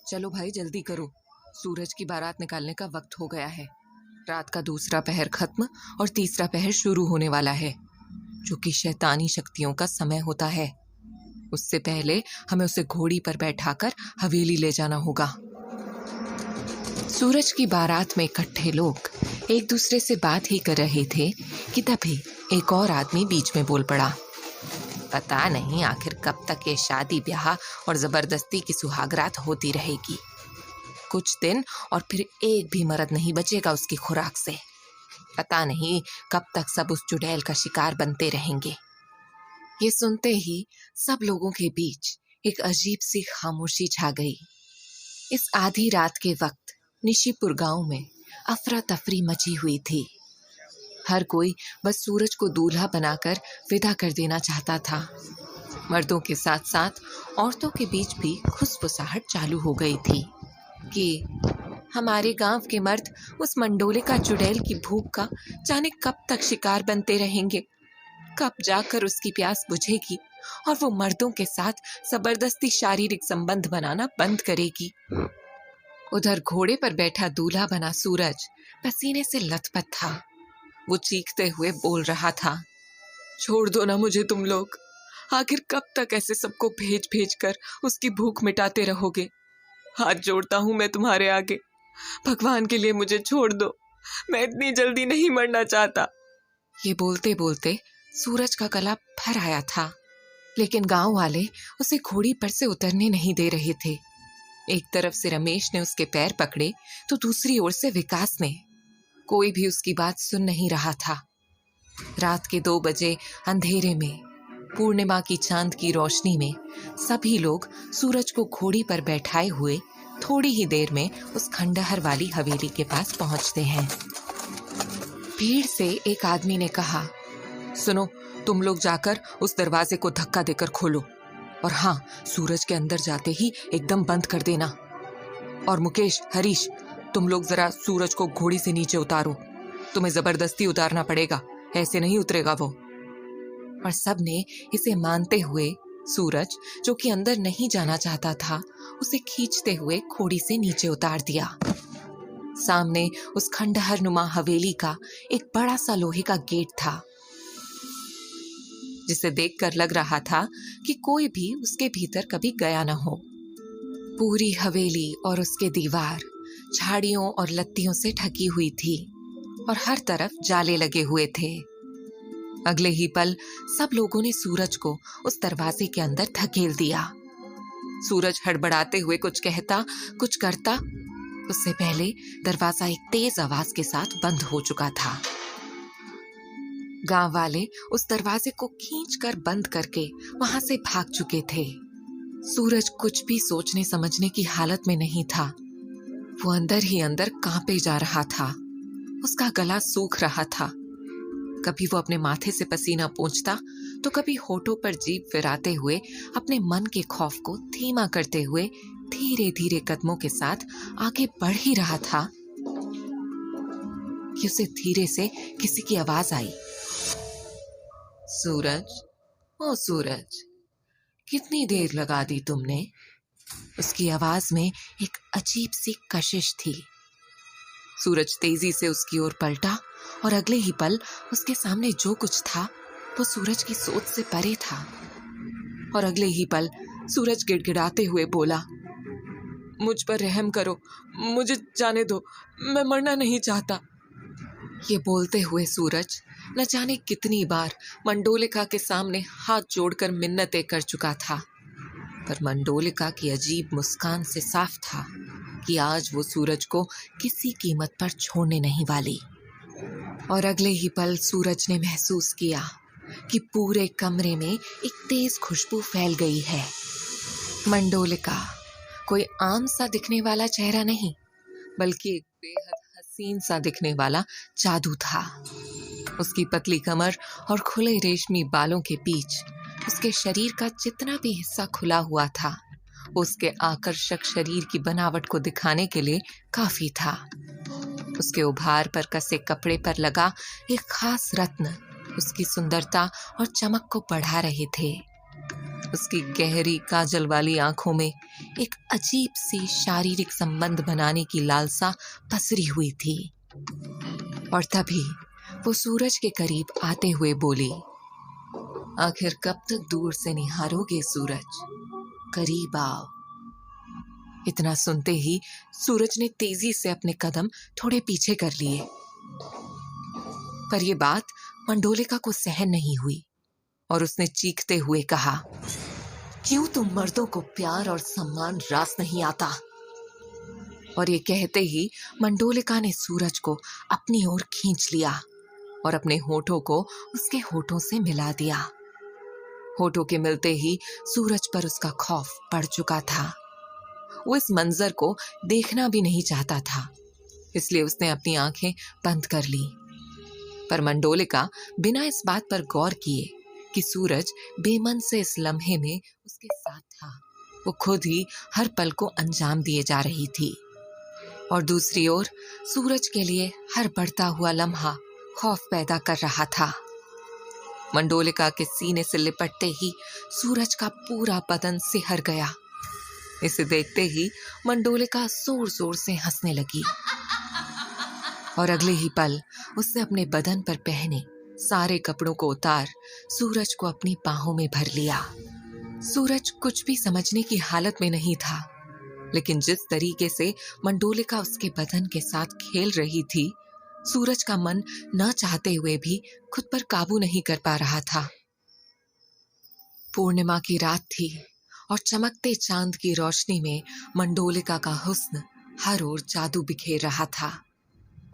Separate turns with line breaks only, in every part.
चलो भाई जल्दी करो, सूरज की बारात निकालने का वक्त हो गया है। रात का दूसरा पहर खत्म और तीसरा पहर शुरू होने वाला है, जो कि शैतानी शक्तियों का समय होता है। उससे पहले हमें उसे घोड़ी पर बैठाकर हवेली ले जाना होगा। सूरज की बारात में इकट्ठे लोग एक दूसरे से बात ही कर रहे थे कि तभी एक और आदमी बीच में बोल पड़ा। पता नहीं आखिर कब तक ये शादी ब्याह और जबरदस्ती की सुहागरात होती रहेगी। कुछ दिन और फिर एक भी मर्द नहीं बचेगा उसकी खुराक से। पता नहीं कब तक सब उस चुड़ैल का शिकार बनते रहेंगे। ये सुनते ही सब लोगों के बीच एक अजीब सी खामोशी छा गई। इस आधी रात के वक्त निशिपुर गांव में अफरा तफरी मची हुई थी। हर कोई बस सूरज को दूल्हा बनाकर विदा कर देना चाहता था। मर्दों के साथ साथ औरतों के बीच भी खुसफुसाहट चालू हो गई थी कि हमारे गांव के मर्द उस मंडोलिका चुड़ैल की भूख का जाने कब तक शिकार बनते रहेंगे, कब जाकर उसकी प्यास बुझेगी और वो मर्दों के साथ जबरदस्ती शारीरिक संबंध बनाना बंद करेगी। उधर घोड़े पर बैठा दूल्हा बना सूरज पसीने से लथपथ था। वो चीखते हुए बोल रहा था, छोड़ दो ना मुझे तुम लोग, आखिर कब तक ऐसे सबको भेज भेज कर उसकी भूख मिटाते रहोगे। हाथ जोड़ता हूं मैं तुम्हारे आगे, भगवान के लिए मुझे छोड़ दो, मैं इतनी जल्दी नहीं मरना चाहता। ये बोलते बोलते सूरज का गला भर आया था, लेकिन गांव वाले उसे घोड़ी पर से उतरने नहीं दे रहे थे। एक तरफ से रमेश ने उसके पैर पकड़े तो दूसरी ओर से विकास ने। कोई भी उसकी बात सुन नहीं रहा था। रात के 2 बजे अंधेरे में पूर्णिमा की चांद की रोशनी में सभी लोग सूरज को घोड़ी पर बैठाए हुए थोड़ी ही देर में उस खंडहर वाली हवेली के पास पहुंचते हैं। भीड़ से एक आदमी ने कहा, सुनो, तुम लोग जाकर उस दरवाजे को धक्का देकर खोलो, और हाँ, सूरज के अंदर जाते ही एकदम बंद कर देना। और मुकेश, हरीश, तुम लोग जरा सूरज को घोड़ी से नीचे उतारो, तुम्हें जबरदस्ती उतारना पड़ेगा, ऐसे नहीं उतरेगा वो। और सबने इसे मानते हुए सूरज, जो कि अंदर नहीं जाना चाहता था, उसे खींचते हुए घोड़ी से नीचे उतार दिया। सामने उस खंडहर नुमा हवेली का एक बड़ा सा लोहे का गेट था, जिसे देखकर लग रहा था कि कोई भी उसके भीतर कभी गया न हो। पूरी हवेली और उसके दीवार झाड़ियों और लत्तियों से ढकी हुई थी और हर तरफ जाले लगे हुए थे। अगले ही पल सब लोगों ने सूरज को उस दरवाजे के अंदर धकेल दिया। सूरज हड़बड़ाते हुए कुछ कहता, कुछ करता, उससे पहले दरवाजा एक तेज आवाज के साथ बंद हो चुका था। गांव वाले उस दरवाजे को खींचकर बंद करके वहां से भाग चुके थे। सूरज कुछ भी सोचने समझने की हालत में नहीं था। वो अंदर ही अंदर कांपे जा रहा था। उसका गला सूख रहा था। कभी वो अपने माथे से पसीना पोंछता तो कभी होठों पर जीभ फिराते हुए अपने मन के खौफ को धीमा करते हुए धीरे धीरे कदमों के साथ आगे बढ़ ही रहा था कि उसे धीरे से किसी की आवाज आई, सूरज, ओ सूरज, कितनी देर लगा दी तुमने? उसकी आवाज में एक अजीब सी कशिश थी। सूरज तेजी से उसकी ओर पलटा और अगले ही पल उसके सामने जो कुछ था वो सूरज की सोच से परे था। और अगले ही पल सूरज गिड़गिड़ाते हुए बोला, मुझ पर रहम करो, मुझे जाने दो, मैं मरना नहीं चाहता। ये बोलते हुए सूरज न जाने कितनी बार मंडोलिका के सामने हाथ जोड़कर मिन्नतें कर चुका था, पर मंडोलिका की अजीब मुस्कान से साफ था कि आज वो सूरज को किसी कीमत पर छोड़ने नहीं वाली। और अगले ही पल सूरज ने महसूस किया कि पूरे कमरे में एक तेज खुशबू फैल गई है। मंडोलिका कोई आम सा दिखने वाला चेहरा नहीं, बल्कि एक बेहद हसीन सा दिखने वाला जादू था। उसकी पतली कमर और खुले रेशमी बालों के बीच उसके शरीर का जितना भी हिस्सा खुला हुआ था, उसके आकर्षक शरीर की बनावट को दिखाने के लिए काफी था। उसके उभार पर कसे कपड़े पर लगा एक खास रत्न उसकी सुंदरता और चमक को बढ़ा रहे थे। उसकी गहरी काजल वाली आंखों में एक अजीब सी शारीरिक संबंध बनाने की लालसा पसरी हुई थी। और तभी वो सूरज के करीब आते हुए बोली, आखिर कब तक दूर से निहारोगे सूरज, करीब आओ। इतना सुनते ही सूरज ने तेजी से अपने कदम थोड़े पीछे कर लिए। पर यह बात मंडोलिका को सहन नहीं हुई और उसने चीखते हुए कहा, क्यों तुम मर्दों को प्यार और सम्मान रास नहीं आता? और ये कहते ही मंडोलिका ने सूरज को अपनी ओर खींच लिया और अपने होठों को उसके होठों से मिला दिया। होठों के मिलते ही सूरज पर उसका खौफ बढ़ चुका था। वो इस मंजर को देखना भी नहीं चाहता था, इसलिए उसने अपनी आंखें बंद कर ली। पर मंडोलिका बिना इस बात पर गौर किए कि सूरज बेमन से इस लम्हे में उसके साथ था, वो खुद ही हर पल को अंजाम दिए जा रही थी। और दूसरी ओर सूरज के लिए हर बढ़ता हुआ लम्हा खौफ पैदा कर रहा था। मंडोलिका के सीने से लिपटते ही सूरज का पूरा बदन सिहर गया। इसे देखते ही मंडोलिका जोर जोर से हंसने लगी और अगले ही पल उसने अपने बदन पर पहने सारे कपड़ों को उतार सूरज को अपनी बाहों में भर लिया। सूरज कुछ भी समझने की हालत में नहीं था, लेकिन जिस तरीके से मंडोलिका उसके बदन के साथ खेल रही थी, सूरज का मन न चाहते हुए भी खुद पर काबू नहीं कर पा रहा था। पूर्णिमा की रात थी और चमकते चांद की रोशनी में मंडोलिका का हुस्न हर ओर जादू बिखेर रहा था।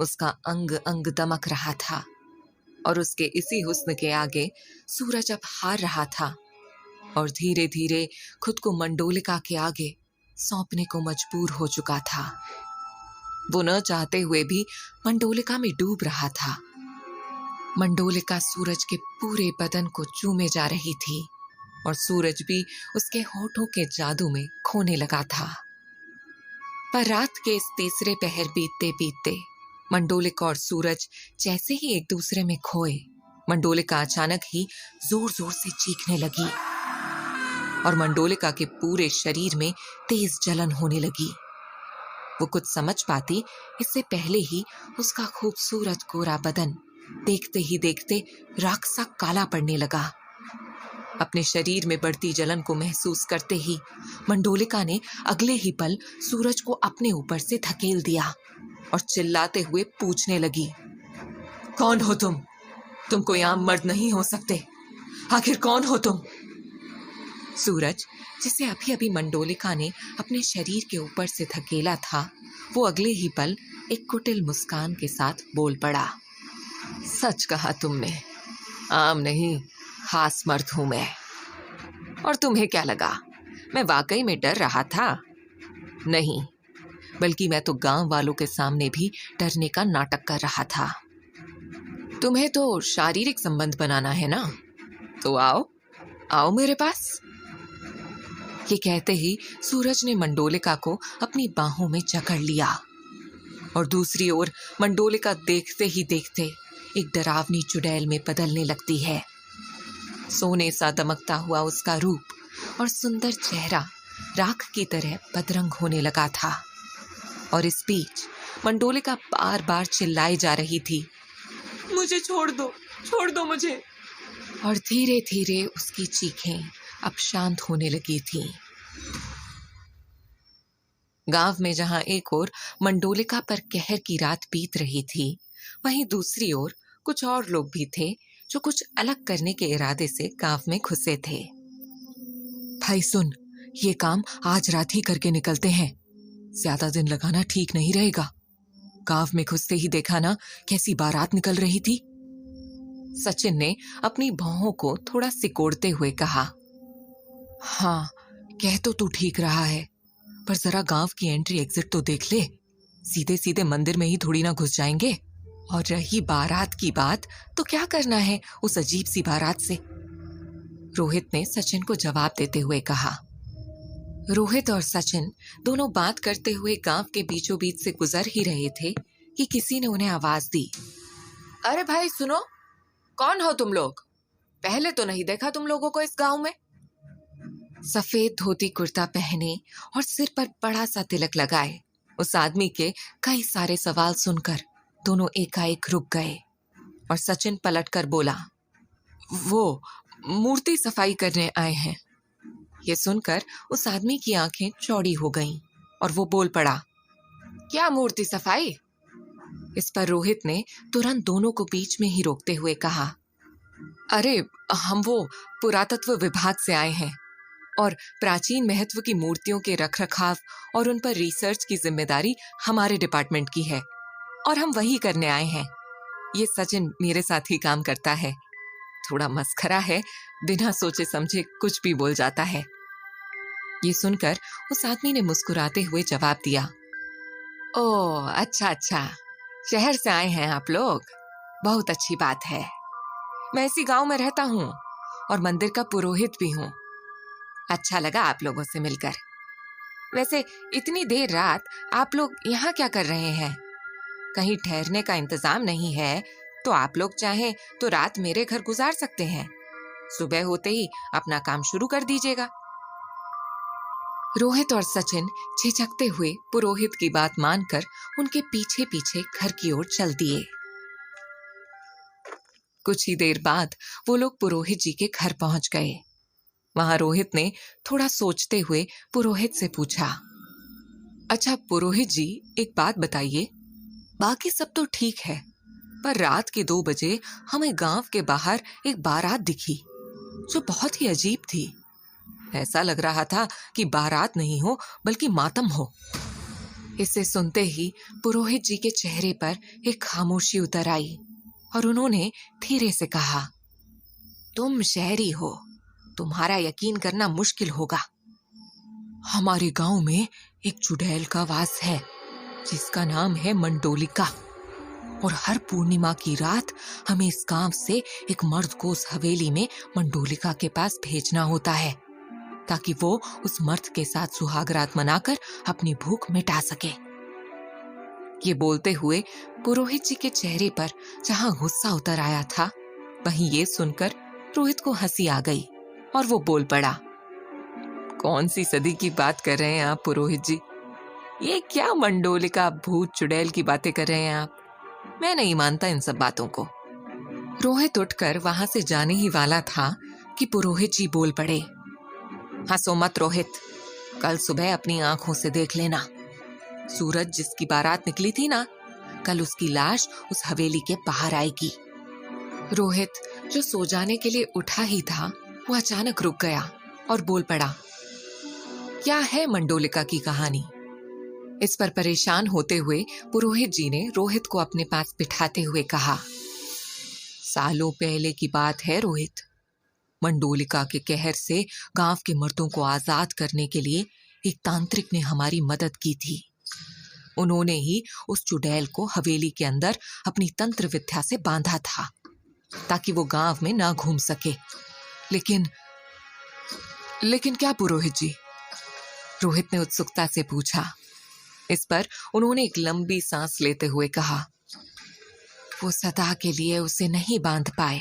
उसका अंग अंग दमक रहा था और उसके इसी हुस्न के आगे सूरज अब हार रहा था और धीरे धीरे खुद को मंडोलिका के आगे सौंपने को मजबूर हो चुका था। वो न चाहते हुए भी मंडोलिका में डूब रहा था। मंडोलिका सूरज के पूरे बदन को चूमे जा रही थी और सूरज भी उसके होठों के जादू में खोने लगा था। पर रात के इस तीसरे पहर बीतते बीतते मंडोलिका और सूरज जैसे ही एक दूसरे में खोए, मंडोलिका अचानक ही जोर जोर से चीखने लगी और मंडोलिका के पूरे शरीर में तेज जलन होने लगी। वो कुछ समझ पाती इससे पहले ही उसका खूबसूरत गोरा बदन देखते ही देखते राख सा काला पड़ने लगा। अपने शरीर में बढ़ती जलन को महसूस करते ही मंडोलिका ने अगले ही पल सूरज को अपने ऊपर से धकेल दिया और चिल्लाते हुए पूछने लगी, कौन हो तुम? तुम कोई आम मर्द नहीं हो सकते। आखिर कौन हो तुम? सूरज, जिसे अभी अभी मंडोलिका ने अपने शरीर के ऊपर से धकेला था, वो अगले ही पल एक कुटिल मुस्कान के साथ बोल पड़ा, सच कहा तुमने, आम नहीं खास मर्द हूं मैं। और तुम्हें क्या लगा मैं वाकई में डर रहा था? नहीं, बल्कि मैं तो गांव वालों के सामने भी डरने का नाटक कर रहा था। तुम्हें तो शारीरिक संबंध बनाना है ना, तो आओ आओ मेरे पास। ये कहते ही सूरज ने मंडोलिका को अपनी बाहों में जकड़ लिया और दूसरी ओर मंडोलिका देखते ही देखते एक डरावनी चुड़ैल में बदलने लगती है। सोने सा दमकता हुआ उसका रूप और सुंदर चेहरा राख की तरह बदरंग होने लगा था और इस बीच मंडोलिका बार बार चिल्लाई जा रही थी, मुझे छोड़ दो मुझे। और धीरे धीरे उसकी चीखें अब शांत होने लगी थीं। गांव में जहां एक ओर मंडोलिका पर कहर की रात बीत रही थी, वहीं दूसरी ओर कुछ और लोग भी थे जो कुछ अलग करने के इरादे से गांव में घुसे थे। भाई सुन, ये काम आज रात ही करके निकलते हैं, ज्यादा दिन लगाना ठीक नहीं रहेगा। गांव में घुसते ही देखा ना कैसी बारात निकल रही थी। सचिन ने अपनी भौहों को थोड़ा सिकोड़ते हुए कहा, हाँ कह तो तू ठीक रहा है, पर जरा गांव की एंट्री एग्जिट तो देख ले, सीधे सीधे मंदिर में ही थोड़ी ना घुस जाएंगे। और रही बारात की बात, तो क्या करना है उस अजीब सी बारात से? रोहित ने सचिन को जवाब देते हुए कहा। रोहित और सचिन दोनों बात करते हुए गांव के बीचों बीच से गुजर ही रहे थे कि किसी ने उन्हें आवाज दी, अरे भाई सुनो, कौन हो तुम लोग? पहले तो नहीं देखा तुम लोगों को इस गांव में। सफेद धोती कुर्ता पहने और सिर पर बड़ा सा तिलक लगाए उस आदमी के कई सारे सवाल सुनकर दोनों एकाएक रुक गए और सचिन पलटकर बोला, वो मूर्ति सफाई करने आए हैं। ये सुनकर उस आदमी की आंखें चौड़ी हो गईं और वो बोल पड़ा, क्या मूर्ति सफाई? इस पर रोहित ने तुरंत दोनों को बीच में ही रोकते हुए कहा, अरे हम वो पुरातत्व विभाग से आए हैं और प्राचीन महत्व की मूर्तियों के रखरखाव और उन पर रिसर्च की जिम्मेदारी हमारे डिपार्टमेंट की है और हम वही करने आए हैं। ये सचिन मेरे साथ ही काम करता है, थोड़ा मस्खरा है, बिना सोचे समझे कुछ भी बोल जाता है। ये सुनकर उस आदमी ने मुस्कुराते हुए जवाब दिया, ओह अच्छा अच्छा, शहर से आए हैं आप लोग, बहुत अच्छी बात है। मैं इसी गांव में रहता हूँ और मंदिर का पुरोहित भी हूँ। अच्छा लगा आप लोगों से मिलकर। वैसे इतनी देर रात आप लोग यहाँ क्या कर रहे हैं? कहीं ठहरने का इंतजाम नहीं है तो आप लोग चाहें तो रात मेरे घर गुजार सकते हैं, सुबह होते ही अपना काम शुरू कर दीजिएगा। रोहित और सचिन झिझकते हुए पुरोहित की बात मानकर उनके पीछे पीछे घर की ओर चल दिए। कुछ ही देर बाद वो लोग पुरोहित जी के घर पहुंच गए। वहां रोहित ने थोड़ा सोचते हुए पुरोहित से पूछा, अच्छा पुरोहित जी, एक बात बताइए, बाकी सब तो ठीक है पर रात के 2 बजे हमें गांव के बाहर एक बारात दिखी जो बहुत ही अजीब थी। ऐसा लग रहा था कि बारात नहीं हो बल्कि मातम हो। इसे सुनते ही पुरोहित जी के चेहरे पर एक खामोशी उतर आई और उन्होंने धीरे से कहा, तुम शहरी हो, तुम्हारा यकीन करना मुश्किल होगा। हमारे गांव में एक चुड़ैल का वास है जिसका नाम है मंडोलिका और हर पूर्णिमा की रात हमें इस गांव से एक मर्द को उस हवेली में मंडोलिका के पास भेजना होता है ताकि वो उस मर्द के साथ सुहागरात मनाकर अपनी भूख मिटा सके। ये बोलते हुए पुरोहित जी के चेहरे पर जहां गुस्सा उतर आया था, वहीं ये सुनकर रोहित को हंसी आ गई और वो बोल पड़ा, कौन सी सदी की बात कर रहे हैं आप पुरोहित जी? ये क्या मंडोलिका भूत चुड़ैल की बातें कर रहे हैं आप? मैं नहीं मानता इन सब बातों को। रोहित उठकर वहां से जाने ही वाला था कि पुरोहित जी बोल पड़े, हंसो मत रोहित, कल सुबह अपनी आंखों से देख लेना। सूरज जिसकी बारात निकली थी ना, कल उसकी लाश उस हवेली के बाहर आएगी। रोहित जो सो जाने के लिए उठा ही था, वो अचानक रुक गया और बोल पड़ा, क्या है मंडोलिका की कहानी? इस पर परेशान होते हुए पुरोहित जी ने रोहित को अपने पास बिठाते हुए कहा, सालों पहले की बात है रोहित। मंडोलिका के कहर से गांव के मर्दों को आजाद करने के लिए एक तांत्रिक ने हमारी मदद की थी। उन्होंने ही उस चुड़ैल को हवेली के अंदर अपनी तंत्र विद्या से बांधा था ताकि वो गांव में ना घूम सके। लेकिन क्या पुरोहित जी? रोहित ने उत्सुकता से पूछा। इस पर उन्होंने एक लंबी सांस लेते हुए कहा, वो सदा के लिए उसे नहीं बांध पाए।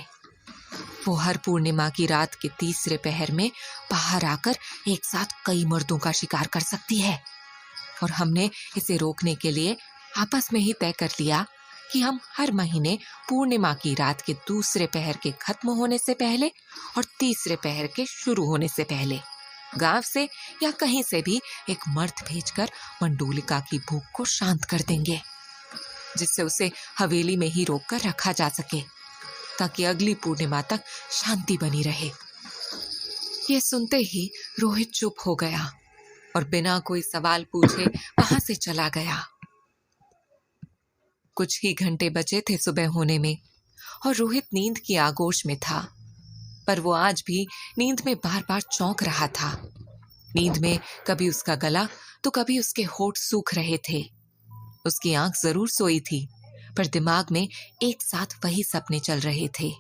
वो हर पूर्णिमा की रात के तीसरे पहर में बाहर आकर एक साथ कई मर्दों का शिकार कर सकती है और हमने इसे रोकने के लिए आपस में ही तय कर लिया कि हम हर महीने पूर्णिमा की रात के दूसरे पहर के खत्म होने से पहले और तीसरे पहर के शुरू होने से पहले गांव से या कहीं से भी एक मर्द भेजकर मंडोलिका की भूख को शांत कर देंगे, जिससे उसे हवेली में ही रोक कर रखा जा सके ताकि अगली पूर्णिमा तक शांति बनी रहे। ये सुनते ही रोहित चुप हो गया और बिना कोई सवाल पूछे वहां से चला गया। कुछ ही घंटे बचे थे सुबह होने में और रोहित नींद की आगोश में था, पर वो आज भी नींद में बार बार चौंक रहा था। नींद में कभी उसका गला तो कभी उसके होठ सूख रहे थे। उसकी आंख जरूर सोई थी, पर दिमाग में एक साथ वही सपने चल रहे थे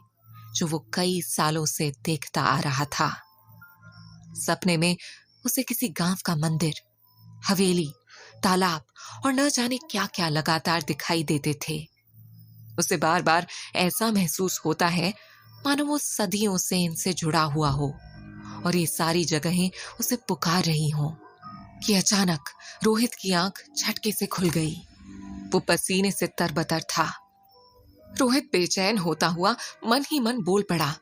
जो वो कई सालों से देखता आ रहा था। सपने में उसे किसी गांव का मंदिर, हवेली, तालाब और न जाने क्या क्या लगातार दिखाई देते थे। उसे बार बार ऐसा महसूस होता है मानो वो सदियों से इनसे जुड़ा हुआ हो और ये सारी जगहें उसे पुकार रही हों कि अचानक रोहित की आंख झटके से खुल गई। वो पसीने से तरबतर था। रोहित बेचैन होता हुआ मन ही मन बोल पड़ा,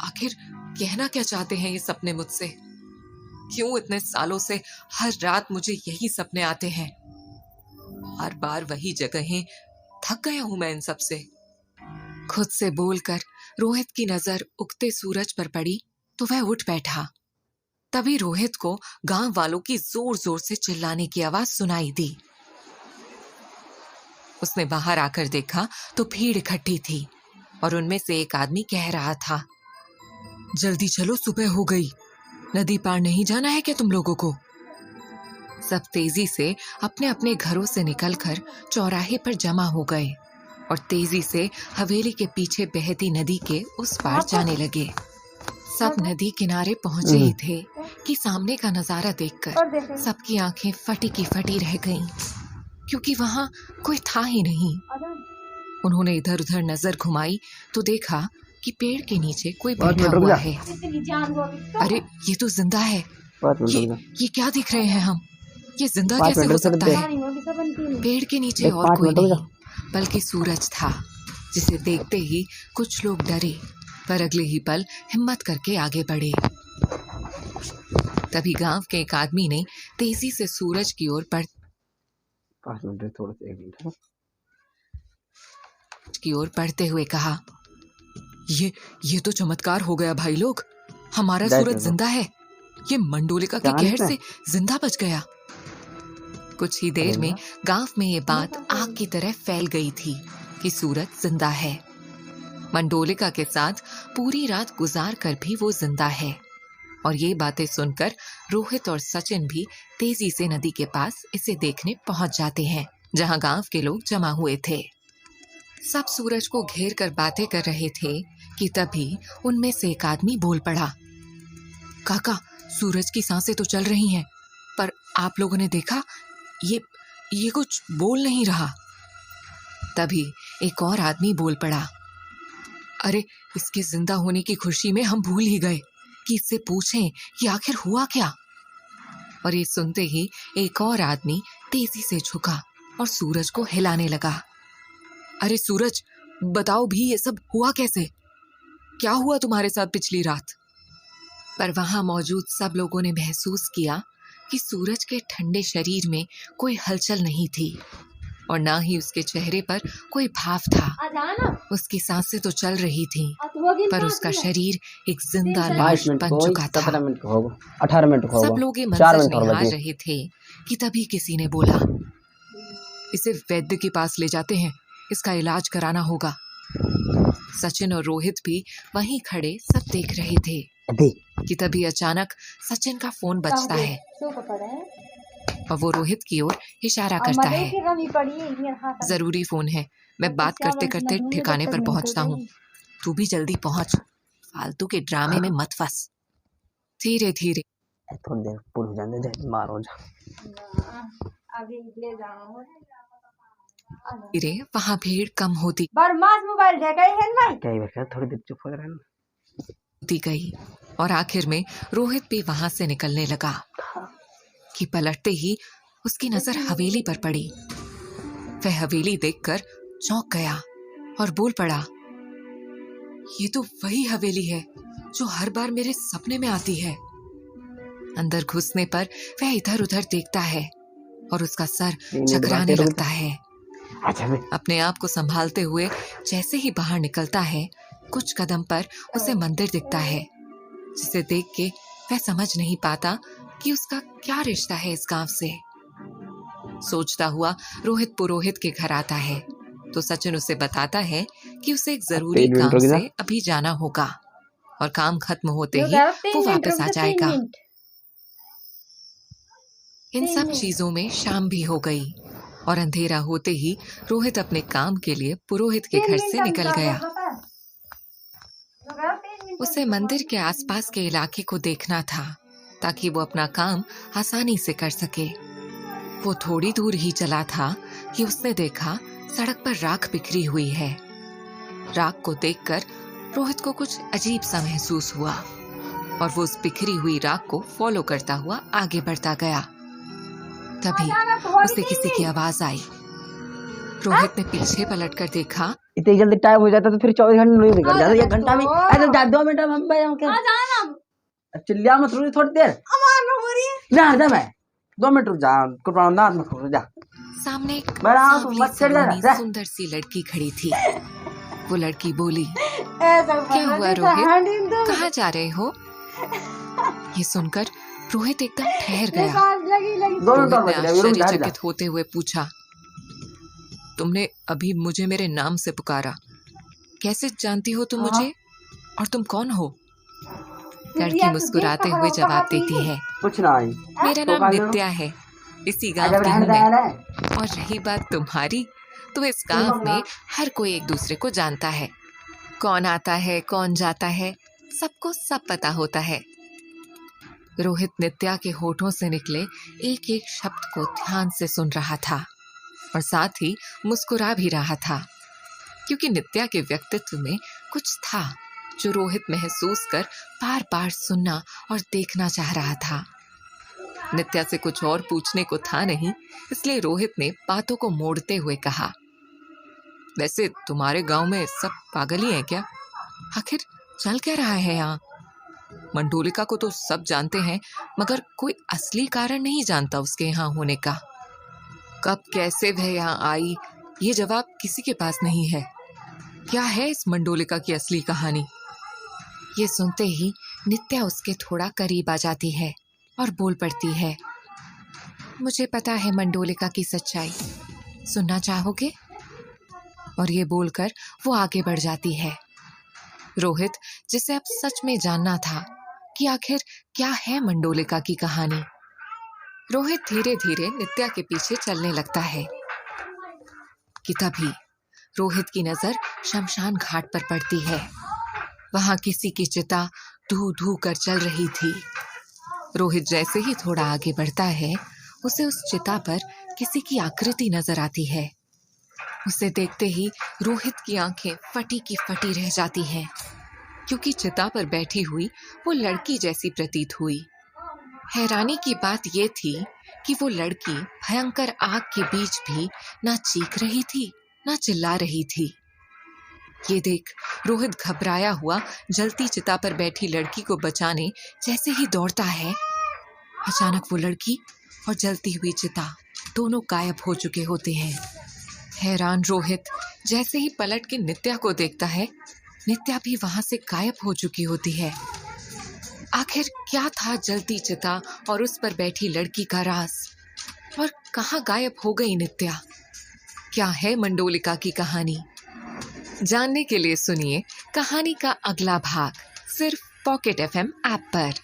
आखिर कहना क्या चाहते हैं ये सपने मुझसे? क्यों इतने सालों से हर रात मुझे यही सपने आते हैं? हर बार वही जगहें, थक गया हूं मैं इन सब से। खुद से बोलकर रोहित की नजर उगते सूरज पर पड़ी तो वह उठ बैठा। तभी रोहित को गांव वालों की जोर जोर से चिल्लाने की आवाज सुनाई दी। उसने बाहर आकर देखा तो भीड़ इकट्ठी थी और उनमें से एक आदमी कह रहा था, जल्दी चलो, सुबह हो गई। नदी पार नहीं जाना है क्या तुम लोगों को? सब तेजी से अपने अपने घरों से निकलकर चौराहे पर जमा हो गए और तेजी से हवेली के पीछे बहती नदी के उस पार जाने लगे। सब नदी किनारे पहुंचे ही थे कि सामने का नजारा देखकर सबकी आंखें फटी की फटी रह गईं, क्योंकि वहां कोई था ही नहीं। उन्होंने इधर उधर नजर घुमाई तो देखा कि पेड़ के नीचे कोई बैठा हुआ है। अरे ये तो जिंदा है। ये क्या दिख रहे हैं हम? ये जिंदा कैसे हो सकता है? पेड़ के नीचे और कोई नहीं बल्कि सूरज था, जिसे देखते ही कुछ लोग डरे पर अगले ही पल हिम्मत करके आगे बढ़े। तभी गांव के एक आदमी ने तेजी से सूरज की ओर बढ़ते हुए कहा, ये तो चमत्कार हो गया भाई लोग, हमारा सूरज जिंदा है। ये मंडोलिका के कहर से जिंदा बच गया। कुछ ही देर में गांव में ये बात आग की तरह फैल गई थी कि सूरज जिंदा है। मंडोलिका के साथ पूरी रात गुजार कर भी वो जिंदा है। और ये बातें सुनकर रोहित और सचिन भी तेजी से नदी के पास इसे देखने पहुंच जाते हैं, जहां गांव के लोग जमा हुए थे। सब सूरज को घेर कर बातें कर रहे थे कि तभी उनमें से एक आदमी बोल पड़ा, काका, सूरज की सांसें तो चल रही हैं, पर आप लोगों ने देखा, ये कुछ बोल नहीं रहा। तभी एक और आदमी बोल पड़ा, अरे इसके जिंदा होने की खुशी में हम भूल ही गए कि इससे पूछें कि आखिर हुआ क्या। और ये सुनते ही एक और आदमी तेजी से झुका और सूरज को हिलाने लगा। अरे सूरज, बताओ भी, ये सब हुआ कैसे? क्या हुआ तुम्हारे साथ पिछली रात? पर वहां मौजूद सब लोगों ने महसूस किया कि सूरज के ठंडे शरीर में कोई हलचल नहीं थी और ना ही उसके चेहरे पर कोई भाव था। उसकी सांसें तो चल रही थीं, पर उसका शरीर एक जिंदा लाश बन चुका था।
18 मिनट
सब लोग ये मंजर निहार रहे थे कि तभी किसी ने बोला, इसे वैद्य के पास ले जाते हैं, इसका इलाज कराना होगा। सचिन और रोहित भी वहीं खड़े सब देख रहे थे कि तभी अचानक सचिन का फोन बजता है और वो रोहित की ओर इशारा करता है, जरूरी फोन है, मैं बात करते करते ठिकाने पर पहुंचता हूँ, तू भी जल्दी पहुंच, फालतू के ड्रामे में मत फंस। धीरे धीरे
थोड़ी देर पूरी जाने दे, मार हो जा।
धीरे वहाँ भीड़ कम होती
थोड़ी देर चुप हो रहना
गई और आखिर में रोहित भी वहां से निकलने लगा कि पलटते ही उसकी नजर हवेली पर पड़ी। वह हवेली देखकर चौंक गया और बोल पड़ा, ये तो वही हवेली है जो हर बार मेरे सपने में आती है। अंदर घुसने पर वह इधर उधर देखता है और उसका सर चकराने लगता है। अपने आप को संभालते हुए जैसे ही बाहर निकलता है, कुछ कदम पर उसे मंदिर दिखता है, जिसे देख के वह समझ नहीं पाता कि उसका क्या रिश्ता है इस गांव से। सोचता हुआ रोहित पुरोहित के घर आता है तो सचिन उसे बताता है कि उसे एक जरूरी काम से अभी जाना होगा और काम खत्म होते ही वो वापस आ जाएगा। इन सब चीजों में शाम भी हो गई और अंधेरा होते ही रोहित अपने काम के लिए पुरोहित के घर से निकल गया। उसे मंदिर के आसपास के इलाके को देखना था ताकि वो अपना काम आसानी से कर सके। वो थोड़ी दूर ही चला था कि उसने देखा सड़क पर राख बिखरी हुई है। राख को देखकर रोहित को कुछ अजीब सा महसूस हुआ और वो उस बिखरी हुई राख को फॉलो करता हुआ आगे बढ़ता गया। तभी उसे किसी की आवाज आई। रोहित ने पीछे पलटकर देखा।
इतनी जल्दी टाइम हो जाता तो फिर 24 घंटे नहीं बिगड़ जाता, 1 घंटा भी अरे 2 मिनट में हम भाई हम क्या चिल्ला मत रुक थोड़ी देर ना जा मैं 2 मिनट रुक जा कुर्बान ना मत रुक जा।
सामने एक
बड़ा
सांवली
मत चल
सलोनी
जा।
सुंदर सी लड़की खड़ी थी। वो लड़की बोली, क्या हुआ रोहित, कहाँ जा रहे हो? ये सुनकर रोहित एकदम ठहर गया।
2 मिनट और
रोहित
बच
ने
गए रुक जा।
आश्चर्यचकित होते हुए पूछा, तुमने अभी मुझे मेरे नाम से पुकारा, कैसे जानती हो तुम मुझे, और तुम कौन हो? लड़की मुस्कुराते हुए जवाब देती है,
कुछ ना आई
मेरा
तो
नाम नित्या है, इसी गांव की हूँ मैं। और रही बात तुम्हारी, तो इस गांव में हर कोई एक दूसरे को जानता है। कौन आता है कौन जाता है सबको सब पता होता है। रोहित नित्या के होठों से निकले एक एक शब्द को ध्यान से सुन रहा था और साथ ही मुस्कुरा भी रहा था, क्योंकि नित्या के व्यक्तित्व में कुछ था जो रोहित महसूस कर बार बार सुनना और देखना चाह रहा था। नित्या से कुछ और पूछने को था नहीं, इसलिए रोहित ने बातों को मोड़ते हुए कहा, वैसे तुम्हारे गांव में सब पागल ही हैं क्या? आखिर चल क्या रहा है यहाँ? मंडोलिका को तो सब जानते हैं, मगर कोई असली कारण नहीं जानता उसके यहाँ होने का। कब कैसे वह यहाँ आई, ये जवाब किसी के पास नहीं है। क्या है इस मंडोलिका की असली कहानी? ये सुनते ही नित्या उसके थोड़ा करीब आ जाती है और बोल पड़ती है, मुझे पता है मंडोलिका की सच्चाई, सुनना चाहोगे? और ये बोलकर वो आगे बढ़ जाती है। रोहित, जिसे अब सच में जानना था कि आखिर क्या है मंडोलिका की कहानी, रोहित धीरे धीरे नित्या के पीछे चलने लगता है कि तभी रोहित की नजर शमशान घाट पर पड़ती है। वहां किसी की चिता धू धू कर चल रही थी। रोहित जैसे ही थोड़ा आगे बढ़ता है, उसे उस चिता पर किसी की आकृति नजर आती है। उसे देखते ही रोहित की आंखें फटी की फटी रह जाती हैं, क्योंकि चिता पर बैठी हुई वो लड़की जैसी प्रतीत हुई। हैरानी की बात ये थी कि वो लड़की भयंकर आग के बीच भी ना चीख रही थी ना चिल्ला रही थी। ये देख रोहित घबराया हुआ जलती चिता पर बैठी लड़की को बचाने जैसे ही दौड़ता है, अचानक वो लड़की और जलती हुई चिता दोनों गायब हो चुके होते हैं। हैरान रोहित जैसे ही पलट के नित्या को देखता है, नित्या भी वहां से गायब हो चुकी होती है। आखिर क्या था जलती चिता और उस पर बैठी लड़की का राज, और कहाँ गायब हो गई नित्या? क्या है मंडोलिका की कहानी? जानने के लिए सुनिए कहानी का अगला भाग सिर्फ पॉकेट एफएम ऐप पर।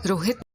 रोहित